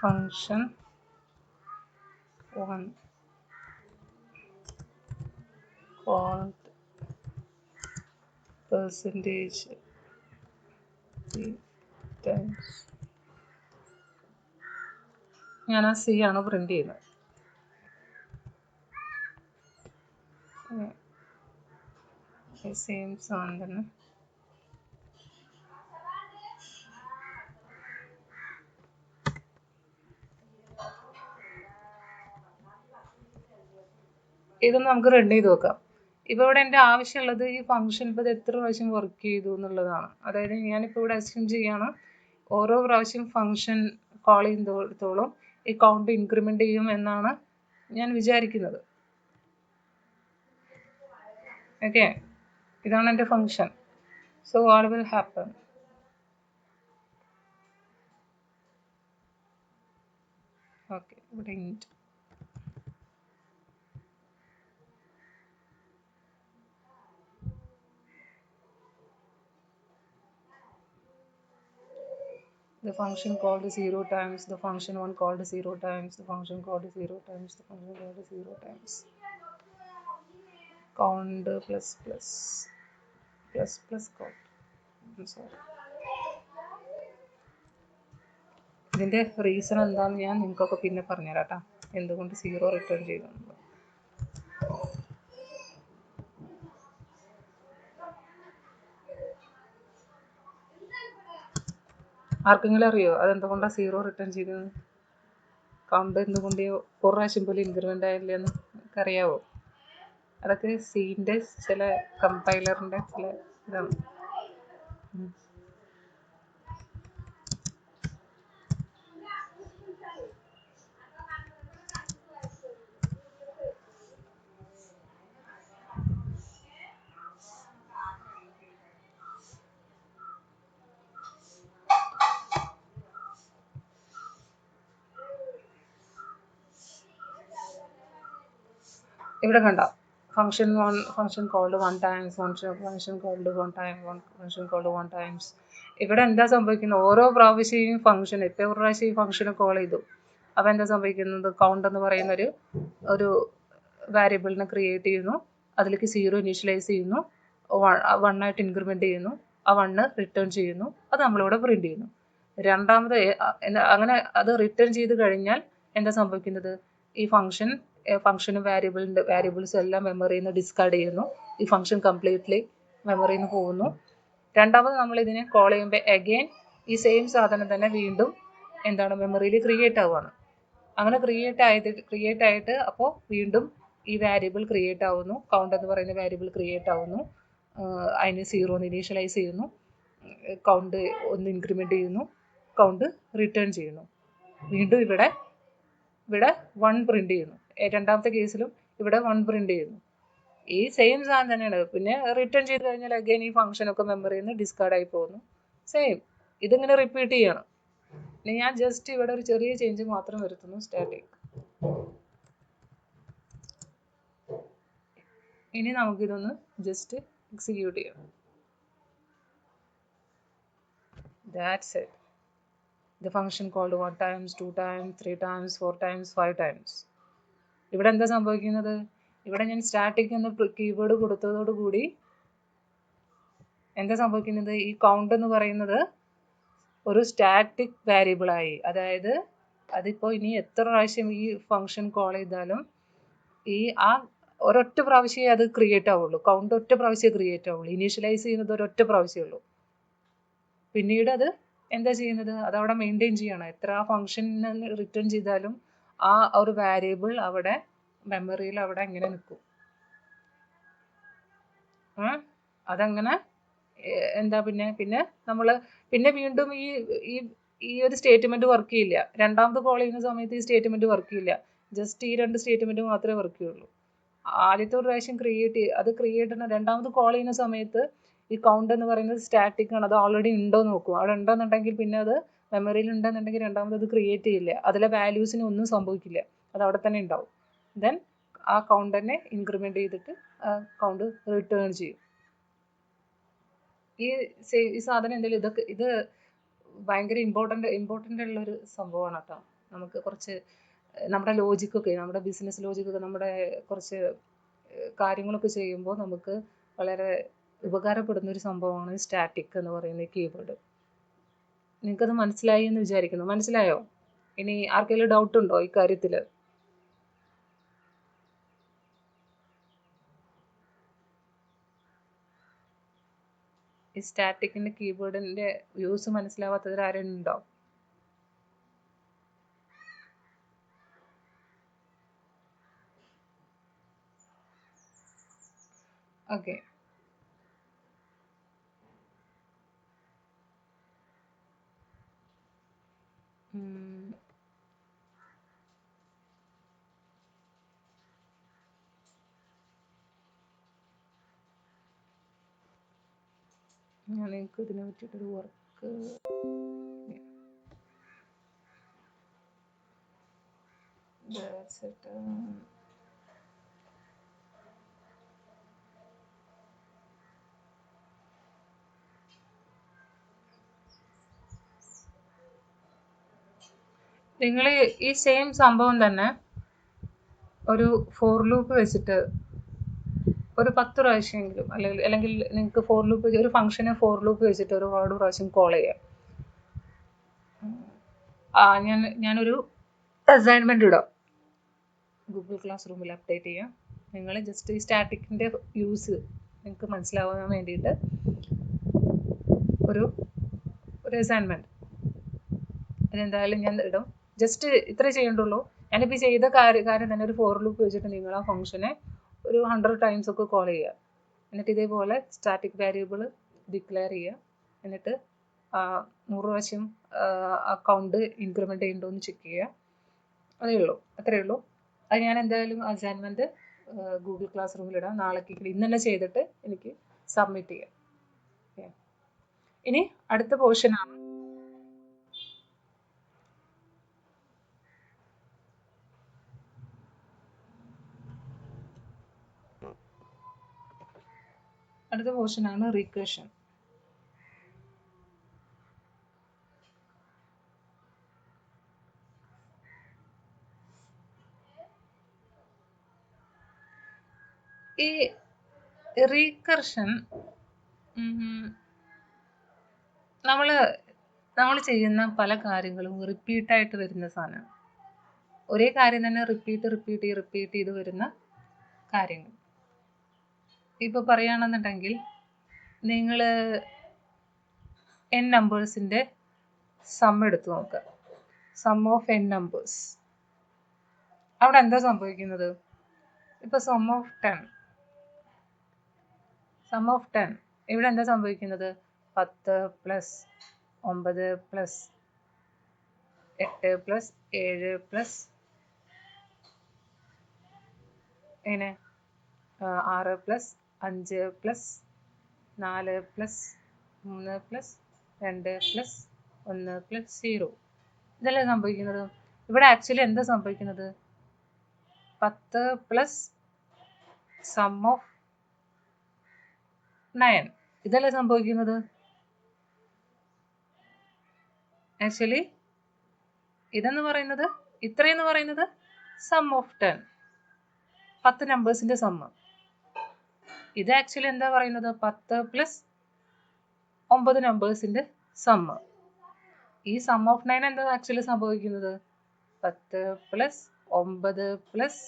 function 1 called percentage times. ഞാൻ ആ സി ആണ് പ്രിന്റ് ചെയ്യുന്നത്. സെയിം സാധനം തന്നെ. ഇതൊന്ന് നമുക്ക് റൺ ചെയ്ത് നോക്കാം. ഇപ്പോൾ ഇവിടെ എൻ്റെ ആവശ്യമുള്ളത് ഈ ഫംഗ്ഷൻ ഇപ്പോൾ ഇത് എത്ര പ്രാവശ്യം വർക്ക് ചെയ്തു എന്നുള്ളതാണ്. അതായത് ഞാനിപ്പോൾ ഇവിടെ അസ്യൂം ചെയ്യാണ് ഓരോ പ്രാവശ്യം ഫംഗ്ഷൻ കോൾ ചെയ്യുന്നിടത്തോളം ഈ കൗണ്ട് ഇൻക്രിമെൻ്റ് ചെയ്യും എന്നാണ് ഞാൻ വിചാരിക്കുന്നത്. ഓക്കെ, ഇതാണ് എൻ്റെ function. So what will happen? Okay, ഇവിടെ ഇൻറ്റ് the function called 0 times, the function 1 called 0 times, the function called 0 times, the function called 0 times. Count plus plus plus plus count. I'm sorry. ഇതിൻ്റെ reason എന്താണെന്ന് ഞാൻ നിങ്ങൾക്കൊക്കെ പിന്നെ പറഞ്ഞുതരാം കേട്ടോ, എന്തുകൊണ്ട് 0 return ചെയ്തു. ആർക്കെങ്കിലും അറിയോ അതെന്തുകൊണ്ടാണ് 0 റിട്ടേൺ ചെയ്തത്? കൗണ്ട് എന്തുകൊണ്ട് ഒരു പ്രാവശ്യം പോലും ഇൻക്രിമെൻ്റ് ആയില്ലെന്ന് അറിയാവോ? അതൊക്കെ സീൻ്റെ ചില കമ്പൈലറിൻ്റെ ചില ഇതാണ്. ഇവിടെ കണ്ട function called 1 times, function called 1 time, function called 1 times. ഇവിടെ എന്താ സംഭവിക്കുന്നത്? ഓരോ പ്രാവശ്യം ഫംഗ്ഷൻ ഇപ്പോൾ ഒരു പ്രാവശ്യം ഈ ഫംഗ്ഷനെ കോൾ ചെയ്തു, അപ്പോൾ എന്താ സംഭവിക്കുന്നത്? കൗണ്ട് എന്ന് പറയുന്ന ഒരു വാരിയബിളിനെ ക്രിയേറ്റ് ചെയ്യുന്നു, അതിലേക്ക് 0 ഇനീഷ്യലൈസ് ചെയ്യുന്നു, 1 ആയിട്ട് ഇൻക്രിമെൻ്റ് ചെയ്യുന്നു, ആ 1 റിട്ടേൺ ചെയ്യുന്നു, അത് നമ്മളിവിടെ പ്രിൻറ്റ് ചെയ്യുന്നു. രണ്ടാമത് അങ്ങനെ അത് റിട്ടേൺ ചെയ്ത് കഴിഞ്ഞാൽ എന്താ സംഭവിക്കുന്നത്? ഈ ഫംഗ്ഷനും വാരിയബിൾസും എല്ലാം മെമ്മറിയിൽ നിന്ന് ഡിസ്കാർഡ് ചെയ്യുന്നു. ഈ ഫംഗ്ഷൻ കംപ്ലീറ്റ്ലി മെമ്മറിയിൽ നിന്ന് പോകുന്നു. രണ്ടാമത് നമ്മൾ ഇതിനെ കോൾ ചെയ്യുമ്പോൾ അഗെയിൻ ഈ സെയിം സാധനം തന്നെ വീണ്ടും എന്താണ് മെമ്മറിയിൽ ക്രിയേറ്റ് ആവുകയാണ്. അങ്ങനെ ക്രിയേറ്റ് ആയിട്ട് അപ്പോൾ വീണ്ടും ഈ വാരിയബിൾ ക്രിയേറ്റ് ആവുന്നു, കൗണ്ട് എന്ന് പറയുന്ന വാരിയബിൾ ക്രിയേറ്റ് ആവുന്നു, അതിന് 0 ഇനീഷ്യലൈസ് ചെയ്യുന്നു, കൗണ്ട് 1 ഇൻക്രിമെൻ്റ് ചെയ്യുന്നു, കൗണ്ട് റിട്ടേൺ ചെയ്യുന്നു, വീണ്ടും ഇവിടെ 1 പ്രിൻറ്റ് ചെയ്യുന്നു. രണ്ടാമത്തെ കേസിലും ഇവിടെ 1 പ്രിൻറ്റ് ചെയ്യുന്നു. ഈ സെയിം സാധനം തന്നെയാണ്. പിന്നെ റിട്ടേൺ ചെയ്ത് കഴിഞ്ഞാൽ അഗൈൻ ഈ ഫംഗ്ഷനൊക്കെ മെമ്മറിയിൽ നിന്ന് ഡിസ്കാർഡായി പോകുന്നു. സെയിം ഇതിങ്ങനെ റിപ്പീറ്റ് ചെയ്യണം. ഇനി ഞാൻ ജസ്റ്റ് ഇവിടെ ഒരു ചെറിയ ചേഞ്ച് മാത്രം വരുത്തുന്നു, സ്റ്റാറ്റിക്. ഇനി നമുക്കിതൊന്ന് ജസ്റ്റ് എക്സിക്യൂട്ട് ചെയ്യാം. That's it. The function called 1 times, 2 times, 3 times, 4 times, 5 times. ഇവിടെ എന്താ സംഭവിക്കുന്നത്? ഇവിടെ ഞാൻ സ്റ്റാറ്റിക് എന്ന കീവേഡ് കൊടുത്തതോടുകൂടി എന്താ സംഭവിക്കുന്നത്? ഈ കൗണ്ട് എന്ന് പറയുന്നത് ഒരു സ്റ്റാറ്റിക് വാരിയബിളായി. അതായത് അതിപ്പോൾ ഇനി എത്ര പ്രാവശ്യം ഈ ഫംഗ്ഷൻ കോൾ ചെയ്താലും ഒരൊറ്റ പ്രാവശ്യമേ അത് ക്രിയേറ്റ് ആവുള്ളൂ. കൗണ്ട് ഒറ്റ പ്രാവശ്യമേ ക്രിയേറ്റ് ആവുള്ളൂ. ഇനീഷ്യലൈസ് ചെയ്യുന്നത് ഒരൊറ്റ പ്രാവശ്യമേ ഉള്ളൂ. പിന്നീട് അത് എന്താ ചെയ്യുന്നത്? അതവിടെ മെയിൻറ്റെയിൻ ചെയ്യണം. എത്ര ആ ഫംഗ്ഷന് റിട്ടേൺ ചെയ്താലും ആ ഒരു വാരിയബിൾ അവിടെ മെമ്മറിയിൽ അവിടെ എങ്ങനെ നിൽക്കും. അതങ്ങനെ എന്താ പിന്നെ നമ്മൾ വീണ്ടും ഈ ഒരു സ്റ്റേറ്റ്മെൻറ്റ് വർക്ക് ചെയ്യില്ല. രണ്ടാമത് കോൾ ചെയ്യുന്ന സമയത്ത് ഈ സ്റ്റേറ്റ്മെൻറ്റ് വർക്ക് ചെയ്യില്ല. ജസ്റ്റ് ഈ 2 സ്റ്റേറ്റ്മെൻറ്റ് മാത്രമേ വർക്ക് ചെയ്യുള്ളൂ. ആദ്യത്തെ ഒരു പ്രാവശ്യം രണ്ടാമത് കോൾ ചെയ്യുന്ന സമയത്ത് ഈ കൗണ്ട് എന്ന് പറയുന്നത് സ്റ്റാറ്റിക് ആണ്. അത് ഓൾറെഡി ഉണ്ടോ എന്ന് നോക്കും. അവിടെ ഉണ്ടെന്നുണ്ടെങ്കിൽ പിന്നെ അത് മെമ്മറിയിൽ ഉണ്ടെന്നുണ്ടെങ്കിൽ രണ്ടാമത് അത് ക്രിയേറ്റ് ചെയ്യില്ല. അതിലെ വാല്യൂസിന് ഒന്നും സംഭവിക്കില്ല, അത് അവിടെ തന്നെ ഉണ്ടാവും. ദെൻ ആ കൗണ്ട് തന്നെ ഇൻക്രിമെൻ്റ് ചെയ്തിട്ട് ആ കൗണ്ട് റിട്ടേൺ ചെയ്യും. ഈ സാധനം എന്തെങ്കിലും ഇത് ഭയങ്കര ഇമ്പോർട്ടൻ്റ് ഉള്ളൊരു സംഭവമാണ് കേട്ടോ. നമുക്ക് കുറച്ച് നമ്മുടെ ലോജിക്കൊക്കെ, നമ്മുടെ ബിസിനസ് ലോജിക്കൊക്കെ, നമ്മുടെ കുറച്ച് കാര്യങ്ങളൊക്കെ ചെയ്യുമ്പോൾ നമുക്ക് വളരെ ഉപകാരപ്പെടുന്നൊരു സംഭവമാണ് സ്റ്റാറ്റിക് എന്ന് പറയുന്ന കീവേഡ്. നിങ്ങൾക്കത് മനസ്സിലായി എന്ന് വിചാരിക്കുന്നു. മനസ്സിലായോ? ഇനി ആർക്കെങ്കിലും ഡൗട്ട് ഉണ്ടോ ഈ കാര്യത്തിൽ? ഈ സ്റ്റാറ്റിക്കിൻ്റെ കീബോർഡിൻ്റെ യൂസ് മനസ്സിലാവാത്തവർ ആരെങ്കിലും ഉണ്ടോ? ഓക്കെ, ഞാൻ നിങ്ങൾക്ക് ഇതിനെ പറ്റിയിട്ടൊരു വർക്ക് നിങ്ങൾ ഈ സെയിം സംഭവം തന്നെ ഒരു ഫോർ ലൂപ്പ് വെച്ചിട്ട് ഒരു 10 പ്രാവശ്യമെങ്കിലും അല്ലെങ്കിൽ നിങ്ങൾക്ക് ഫോർ ലൂപ്പ് ഒരു ഫംഗ്ഷനെ ഫോർ ലൂപ്പ് വെച്ചിട്ട് ഒരുപാട് പ്രാവശ്യം കോൾ ചെയ്യാം. ഞാനൊരു അസൈൻമെൻറ്റ് ഇടാം, ഗൂഗിൾ ക്ലാസ് റൂമിൽ അപ്ഡേറ്റ് ചെയ്യാം. നിങ്ങൾ ജസ്റ്റ് ഈ സ്റ്റാറ്റിക്കിൻ്റെ യൂസ് നിങ്ങൾക്ക് മനസ്സിലാവാൻ വേണ്ടിയിട്ട് ഒരു അസൈൻമെൻറ്റ് അതെന്തായാലും ഞാൻ ഇടും. ജസ്റ്റ് ഇത്രേ ചെയ്യേണ്ടുള്ളൂ. ഞാനിപ്പോൾ ചെയ്ത കാര്യം തന്നെ ഒരു ഫോർ ലൂപ്പ് വെച്ചിട്ട് നിങ്ങൾ ആ ഫംഗ്ഷനെ ഒരു 100 ടൈംസ് ഒക്കെ കോൾ ചെയ്യുക. എന്നിട്ട് ഇതേപോലെ സ്റ്റാറ്റിക് വേരിയബിൾ ഡിക്ലെയർ ചെയ്യുക. എന്നിട്ട് 100 പ്രാവശ്യം അക്കൗണ്ട് ഇൻക്രിമെൻ്റ് ചെയ്യുന്നുണ്ടോ എന്ന് ചെക്ക് ചെയ്യുക. അതേ ഉള്ളൂ, അത്രയേ ഉള്ളൂ. അത് ഞാൻ എന്തായാലും അസൈൻമെൻറ്റ് ഗൂഗിൾ ക്ലാസ് റൂമിലിടാം. നാളേക്ക് ഇന്ന് തന്നെ ചെയ്തിട്ട് എനിക്ക് സബ്മിറ്റ് ചെയ്യാം. ഇനി അടുത്ത പോർഷനാണ് റിക്കർഷൻ. ഈ റീകർഷൻ നമ്മൾ ചെയ്യുന്ന പല കാര്യങ്ങളും റിപ്പീറ്റായിട്ട് വരുന്ന സാധനമാണ്. ഒരേ കാര്യം തന്നെ റിപ്പീറ്റ് ചെയ്ത് വരുന്ന കാര്യങ്ങൾ. ഇപ്പോൾ പറയുകയാണെന്നുണ്ടെങ്കിൽ നിങ്ങൾ n നമ്പേഴ്സിൻ്റെ സം എടുത്ത് നോക്കുക, സം ഓഫ് n നമ്പേഴ്സ്. അവിടെ എന്താ സംഭവിക്കുന്നത്? ഇപ്പോൾ സം ഓഫ് 10 ഇവിടെ എന്താ സംഭവിക്കുന്നത്? 10 plus 9 plus 8 plus 7 plus 6 plus 5 plus 4 plus 3 plus 2 plus 1 plus 0. ഇതല്ലേ സംഭവിക്കുന്നത്? ഇവിടെ ആക്ച്വലി എന്താ സംഭവിക്കുന്നത്? 10 പ്ലസ് സം ഓഫ് 9 ഇതല്ലേ സംഭവിക്കുന്നത്? ആക്ച്വലി ഇതെന്ന് പറയുന്നത്, ഇത്രയെന്ന് പറയുന്നത് സം ഓഫ് 10 നമ്പേഴ്സിൻ്റെ സമ്മ്. ഇത് ആക്ച്വലി എന്താ പറയുന്നത്? 10 പ്ലസ് 9 നമ്പേഴ്സിൻ്റെ സമ്മ്. ഈ സം ഓഫ് 9 എന്താ ആക്ച്വലി സംഭവിക്കുന്നത്? 10 പ്ലസ് 9 പ്ലസ്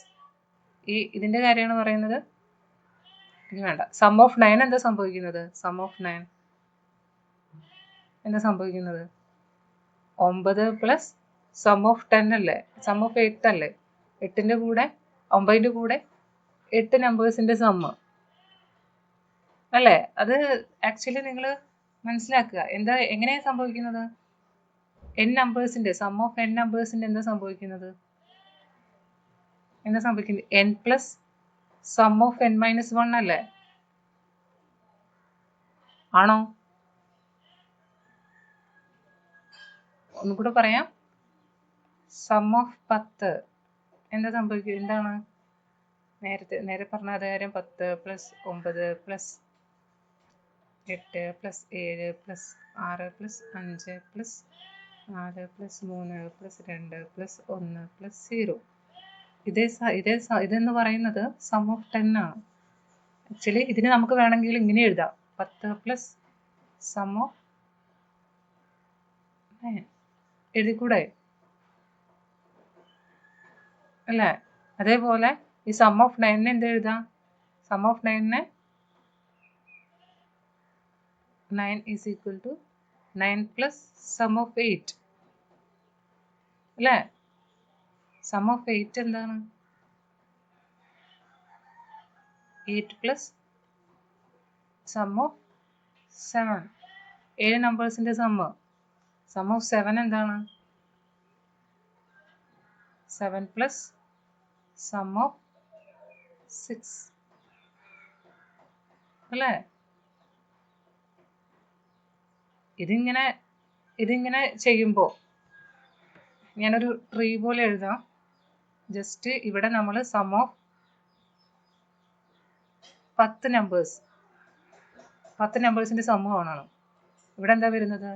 ഇതിൻ്റെ കാര്യമാണ് പറയുന്നത്. ഇനി വേണ്ട. സം ഓഫ് 9 എന്താ സംഭവിക്കുന്നത്? സം ഓഫ് 9 എന്താ സംഭവിക്കുന്നത്? 9 പ്ലസ് സം ഓഫ് 10 അല്ലേ? സം ഓഫ് 8 അല്ലേ? 8ൻ്റെ കൂടെ 9ൻ്റെ കൂടെ 8 നമ്പേഴ്സിൻ്റെ സമ്മ് അല്ലേ? അത് ആക്ച്വലി നിങ്ങൾ മനസ്സിലാക്കുക. എങ്ങനെയാണ് സംഭവിക്കുന്നത്? n നമ്പേഴ്സിൻ്റെ സം ഓഫ് n നമ്പേഴ്സിൻ്റെ എന്താ സംഭവിക്കുന്നത്? n plus sum of n minus 1 അല്ലേ? ആണോ? ഒന്നുകൂടെ പറയാം. സം ഓഫ് 10 എന്താ സംഭവിക്കുക? എന്താണ് നേരെ പറഞ്ഞ അതേ കാര്യം. 10 plus 9 plus 8 plus 7 plus 6 plus 5 plus 4 plus 3 plus 2 plus 1 plus 0. ഇതെന്ന് പറയുന്നത് സം ഓഫ് 10 ആണ്. ആക്ച്വലി ഇതിന് നമുക്ക് വേണമെങ്കിൽ ഇങ്ങനെ എഴുതാം. 10 പ്ലസ് സം ഓഫ് 9 എഴുതിക്കൂടെ അല്ലേ? അതേപോലെ ഈ സം ഓഫ് 9 എന്ത് എഴുതാം? Sum of 9 9 is equal to 9 plus sum of 8 അല്ലേ? സം ഓഫ് 8 എന്താണ്? 8 പ്ലസ് സം ഓഫ് 7. 7 നമ്പേഴ്സിൻ്റെ സമ്മ്. സം ഓഫ് 7 എന്താണ്? 7 പ്ലസ് സം ഓഫ് 6 അല്ലേ? ഇതിങ്ങനെ ചെയ്യുമ്പോൾ ഞാനൊരു ട്രീ പോലെ എഴുതാം. ജസ്റ്റ് ഇവിടെ നമ്മൾ സം ഓഫ് 10 നമ്പേഴ്സിൻ്റെ സം കാണണം. ഇവിടെ എന്താ വരുന്നത്?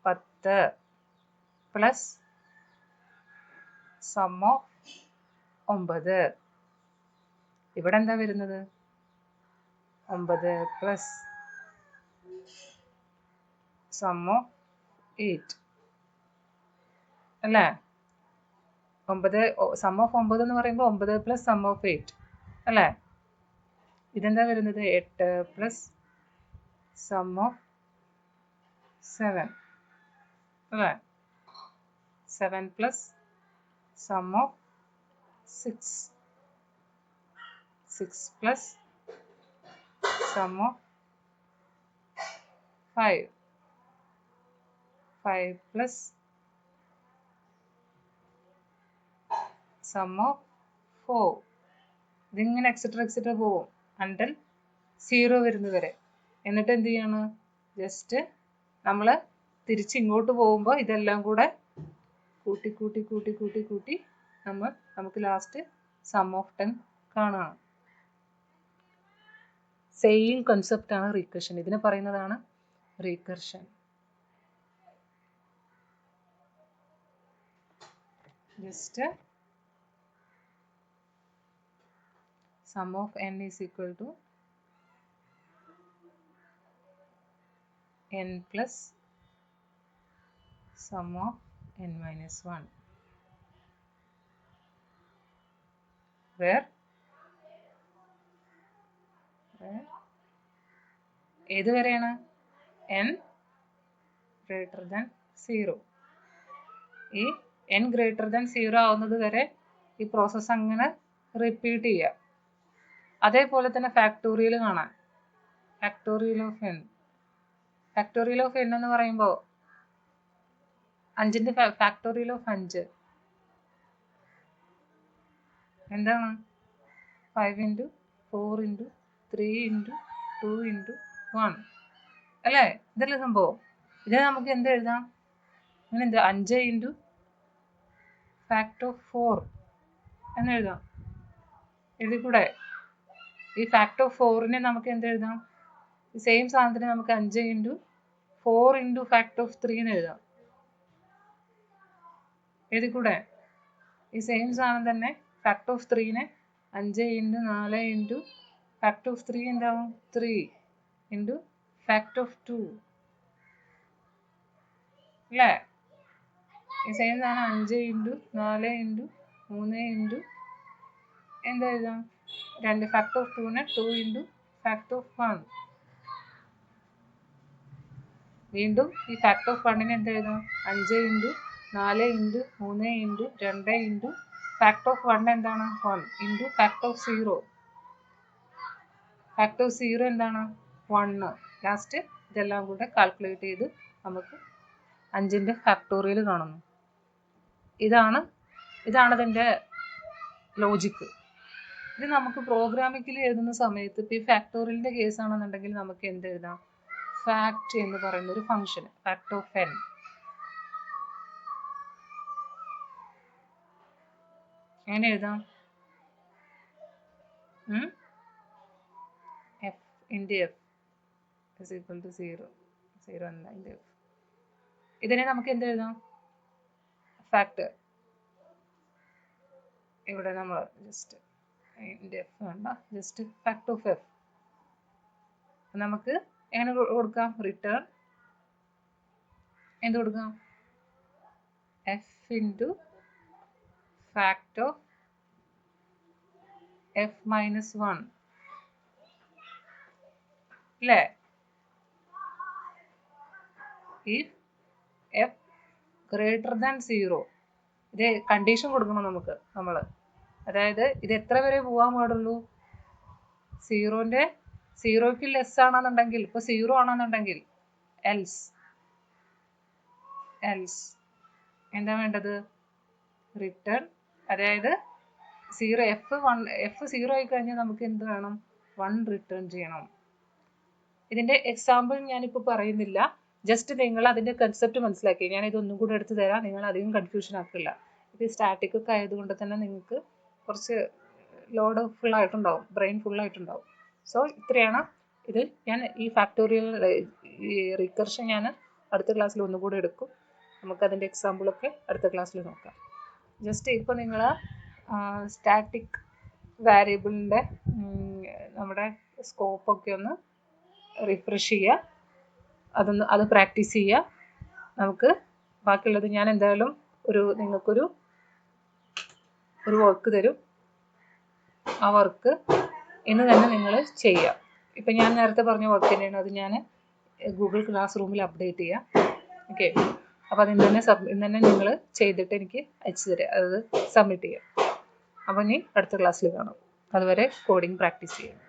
10 പ്ലസ് സം ഓഫ് 9. ഇവിടെ എന്താ വരുന്നത്? 9 പ്ലസ് സം ഓഫ് 8 അല്ലേ? 9 സം ഓഫ് 9 എന്ന് പറയുമ്പോൾ 9 പ്ലസ് സം ഓഫ് 8 അല്ലേ? ഇതെന്താ വരുന്നത്? 8 പ്ലസ് സം ഓഫ് 7 അല്ലേ? 7 plus sum of 6 plus sum of 5 plus sum of 4. ഇതിങ്ങനെ എക്സെട്ര പോവും അണ്ടൽ 0 വരുന്നത് വരെ. എന്നിട്ട് എന്ത് ചെയ്യാണ്? ജസ്റ്റ് നമ്മൾ തിരിച്ചിങ്ങോട്ട് പോകുമ്പോൾ ഇതെല്ലാം കൂടെ കൂട്ടി നമുക്ക് ലാസ്റ്റ് സം ഓഫ് 10 കാണണം. സെയിം കൺസെപ്റ്റ് ആണ് റീകർഷൻ. ഇതിനെ പറയുന്നതാണ് recursion. Just sum of n is equal to n plus sum of n minus 1, where ഏത് വരെയാണ്? n greater than 0. ഈ n greater than 0 ആവുന്നത് വരെ ഈ പ്രോസസ്സ് അങ്ങനെ റിപ്പീറ്റ് ചെയ്യുക. അതേപോലെ തന്നെ ഫാക്ടോറിയൽ കാണാൻ. ഫാക്ടോറിയൽ ഓഫ് n എന്ന് പറയുമ്പോൾ 5ൻ്റെ ഫാക്ടോറിയൽ ഓഫ് 5 എന്താണ്? 5 × 4 × 3 × 2 × 1 അല്ലേ? ഇതല്ലേ സംഭവം. ഇത് നമുക്ക് എന്ത് എഴുതാം? അങ്ങനെ എന്താ 5 × ഫാക്ട് ഓഫ് 4 എന്ന് എഴുതാം. എഴുതിക്കൂടെ? ഈ ഫാക്ട് ഓഫ് 4നെ നമുക്ക് എന്ത് എഴുതാം? ഈ സെയിം സാധനത്തിന് നമുക്ക് 5 × 4 × ഫാക്ട് ഓഫ് 3 എന്ന് എഴുതാം. എഴുതിക്കൂടെ? ഈ സെയിം സാധനം തന്നെ ഫാക്ട് ഓഫ് 3നെ 5 × 4 × ഫാക്ട് ഓഫ് 3 എന്താവും? 3 × ഫാക്ട് ഓഫ് 2 അല്ലേ? ഈ സെയിം സാധനം 5 × 4 × 3 × എന്താ എഴുതാം? 2 ഫാക്ട് ഓഫ് 2നെ 2 × ഫാക്ട് ഓഫ് 1. വീണ്ടും ഈ ഫാക്ട് ഓഫ് 1നെ എന്താ എഴുതാം? 5 × 4 × 3 × 2 × ഫാക്ട് ഓഫ് 1 എന്താണ്? 1 × ഫാക്ട് ഓഫ് 0. ഫാക്ട് ഓഫ് 0 എന്താണ്? 1. ലാസ്റ്റ് ഇതെല്ലാം കൂടെ കാൽക്കുലേറ്റ് ചെയ്ത് നമുക്ക് 5ൻ്റെ ഫാക്ടോറിയൽ കാണുന്നു. ഇതാണ് ഇതിൻ്റെ ലോജിക്ക്. ഇത് നമുക്ക് പ്രോഗ്രാമിക്കലി എഴുതുന്ന സമയത്ത് ഇപ്പോൾ ഈ ഫാക്ടോറിയലിൻ്റെ കേസ് ആണെന്നുണ്ടെങ്കിൽ നമുക്ക് എന്ത് എഴുതാം? ഫാക്ട് എന്ന് പറയുന്ന ഒരു ഫംഗ്ഷൻ, ഫാക്ട് ഓഫ് n. എങ്ങനെ എഴുതാം? f × f is equal to 0 എന്ന f. ഇതിനെ നമുക്ക് എന്ത് എഴുതാം? ഫാക്ട്. ഇവിടെ നമ്മൾ ജസ്റ്റ് f വേണ്ട, ജസ്റ്റ് ഫാക്ട് ഓഫ് f നമുക്ക് എങ്ങനെ കൊടുക്കാം? റിട്ടേൺ എന്ത് കൊടുക്കാം? f × fact of f minus 1 അല്ലേ? if f greater than 0. ഇത് കണ്ടീഷൻ കൊടുക്കണം നമ്മൾ. അതായത് ഇത് എത്ര വരെ പോകാൻ പാടുള്ളൂ? 0ക്ക് ലെസ് ആണെന്നുണ്ടെങ്കിൽ, ഇപ്പോൾ 0 ആണെന്നുണ്ടെങ്കിൽ എൽസ് എന്താ വേണ്ടത്? റിട്ടേൺ. അതായത് f 0 ആയി കഴിഞ്ഞാൽ നമുക്ക് എന്ത് വേണം? 1 റിട്ടേൺ ചെയ്യണം. ഇതിൻ്റെ എക്സാമ്പിൾ ഞാനിപ്പോൾ പറയുന്നില്ല. ജസ്റ്റ് നിങ്ങൾ അതിൻ്റെ കൺസെപ്റ്റ് മനസ്സിലാക്കി. ഞാൻ ഇതൊന്നും കൂടെ എടുത്ത് തരാം, നിങ്ങൾ അധികം കൺഫ്യൂഷൻ ആക്കില്ല. ഇത് സ്റ്റാറ്റിക് ഒക്കെ ആയതുകൊണ്ട് തന്നെ നിങ്ങൾക്ക് കുറച്ച് ലോഡ് ഫുള്ളായിട്ടുണ്ടാവും, ബ്രെയിൻ ഫുള്ളായിട്ടുണ്ടാവും. സോ ഇത്രയാണ് ഇത്. ഞാൻ ഈ ഫാക്ടോറിയൽ ഈ റിക്കർഷൻ ഞാൻ അടുത്ത ക്ലാസ്സിൽ ഒന്നുകൂടെ എടുക്കും. നമുക്കതിൻ്റെ എക്സാമ്പിളൊക്കെ അടുത്ത ക്ലാസ്സിൽ നോക്കാം. ജസ്റ്റ് ഇപ്പോൾ നിങ്ങൾ സ്റ്റാറ്റിക് വാരിയബിളിൻ്റെ നമ്മുടെ സ്കോപ്പൊക്കെ ഒന്ന് റിഫ്രഷ് ചെയ്യുക, അത് പ്രാക്ടീസ് ചെയ്യുക. നമുക്ക് ബാക്കിയുള്ളത് ഞാൻ എന്തായാലും നിങ്ങൾക്കൊരു വർക്ക് തരും. ആ വർക്ക് ഇന്ന് തന്നെ നിങ്ങൾ ചെയ്യുക. ഇപ്പം ഞാൻ നേരത്തെ പറഞ്ഞ വർക്ക് തന്നെയാണ്, അത് ഞാൻ ഗൂഗിൾ ക്ലാസ് റൂമിൽ അപ്ഡേറ്റ് ചെയ്യാം. ഓക്കെ, അപ്പോൾ അത് ഇന്ന് തന്നെ നിങ്ങൾ ചെയ്തിട്ട് എനിക്ക് അയച്ചു തരിക, അത് സബ്മിറ്റ് ചെയ്യാം. അപ്പോൾ ഇനി അടുത്ത ക്ലാസ്സിൽ കാണാം. അതുവരെ കോഡിങ് പ്രാക്ടീസ് ചെയ്യാം.